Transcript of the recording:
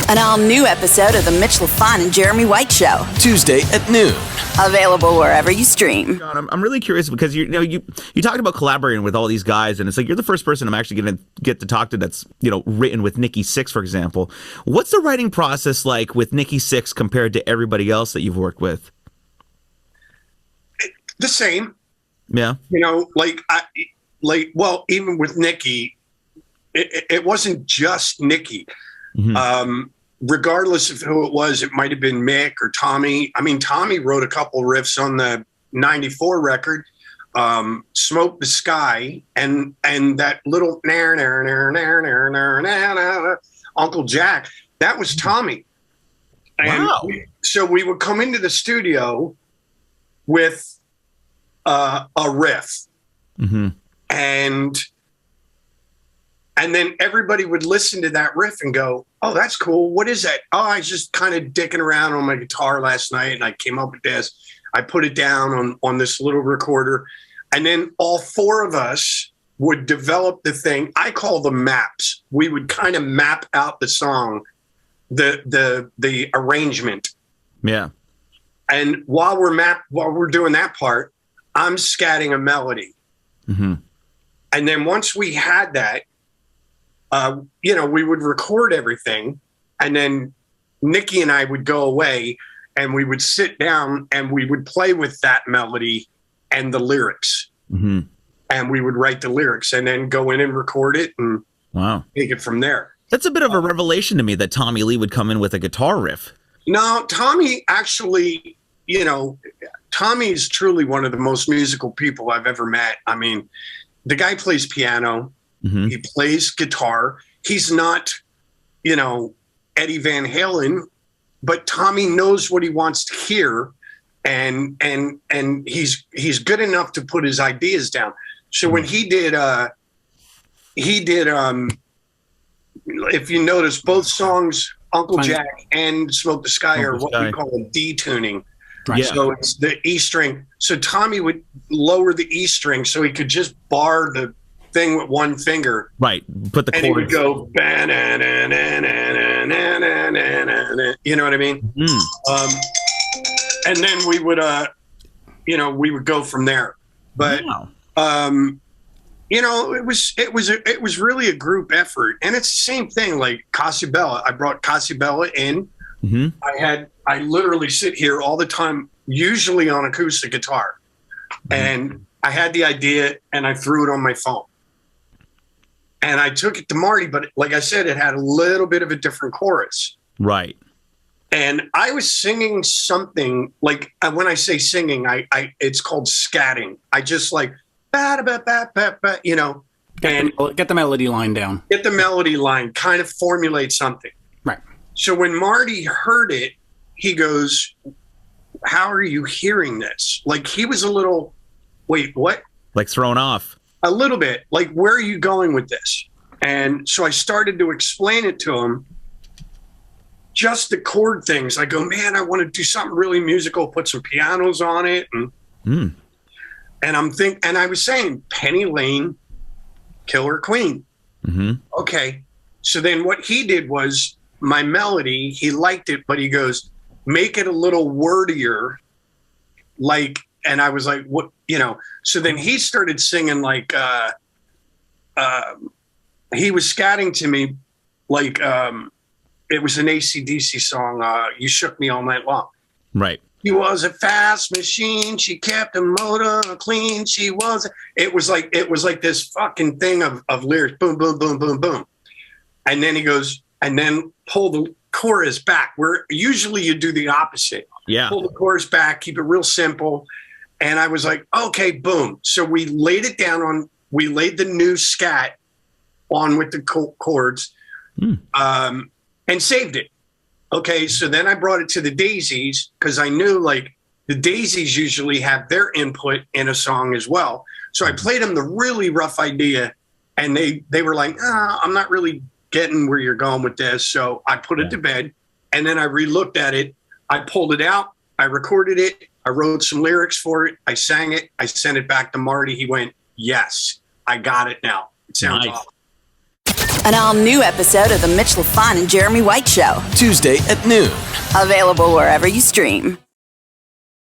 An all-new episode of The Mitch, Lafon, and Jeremy White Show. Tuesday at noon. Available wherever you stream. I'm really curious because you talked about collaborating with all these guys, and it's like you're the first person I'm actually going to get to talk to that's written with Nikki Sixx, for example. What's the writing process like with Nikki Sixx compared to everybody else that you've worked with? The same. Yeah. Even with Nikki, it wasn't just Nikki. Mm-hmm. Regardless of who it was, it might have been Mick or Tommy. I mean, Tommy wrote a couple riffs on the 94 record, Smoke the Sky, and that little Uncle Jack, that was Tommy. And wow. So we would come into the studio with a riff. Mm-hmm. And then everybody would listen to that riff and go, oh, that's cool. What is that? Oh, I was just kind of dicking around on my guitar last night and I came up with this. I put it down on this little recorder. And then all four of us would develop the thing. I call them maps. We would kind of map out the song, the arrangement. Yeah. And while we're doing that part, I'm scatting a melody. Mm-hmm. And then once we had that, we would record everything, and then Nikki and I would go away and we would sit down and we would play with that melody and the lyrics. Mm-hmm. And we would write the lyrics and then go in and record it and take it from there. That's a bit of a revelation to me that Tommy Lee would come in with a guitar riff. No, Tommy actually, Tommy is truly one of the most musical people I've ever met. I mean, the guy plays piano. Mm-hmm. He plays guitar. He's not, Eddie Van Halen, but Tommy knows what he wants to hear, and he's good enough to put his ideas down. So when he did if you notice, both songs, Uncle Jack and Smoke the Sky, are what we call a detuning. Right. Yeah. So it's the E string. So Tommy would lower the E string so he could just bar the thing with one finger, right? Put the chords. And he would go, you know what I mean? Mm. And then we would, we would go from there. But it was really a group effort, and it's the same thing. Like Casabella, I brought Casabella in. Mm-hmm. I literally sit here all the time, usually on acoustic guitar, and I had the idea and I threw it on my phone. And I took it to Marty, but like I said, it had a little bit of a different chorus. Right. And I was singing something like, when I say singing, it's called scatting. I just like, and get the melody line down. Get the melody line, kind of formulate something. Right. So when Marty heard it, he goes, how are you hearing this? Like he was a little, wait, what? Like thrown off. A little bit, like, where are you going with this? And so I started to explain it to him, just the chord things. I go, man, I want to do something really musical, put some pianos on it. And and I was saying, Penny Lane, Killer Queen. Mm-hmm. Okay. So then what he did was my melody, he liked it, but he goes, make it a little wordier, like, and I was like, what, so then he started singing like, he was scatting to me like, it was an AC/DC song, You Shook Me All Night Long. Right. She was a fast machine. She kept the motor clean. It was like this fucking thing of lyrics. Boom, boom, boom, boom, boom. And then he goes, and then pull the chorus back, where usually you do the opposite. Yeah. Pull the chorus back, keep it real simple. And I was like, okay, boom. So we laid it down we laid the new scat on with the chords, and saved it. Okay. So then I brought it to the Daisies, because I knew like the Daisies usually have their input in a song as well. So I played them the really rough idea, and they were like, I'm not really getting where you're going with this. So I put it to bed, and then I re-looked at it. I pulled it out. I recorded it. I wrote some lyrics for it. I sang it. I sent it back to Marty. He went, yes, I got it now. It sounds awesome. An all-new episode of The Mitch Lafon and Jeremy White Show. Tuesday at noon. Available wherever you stream.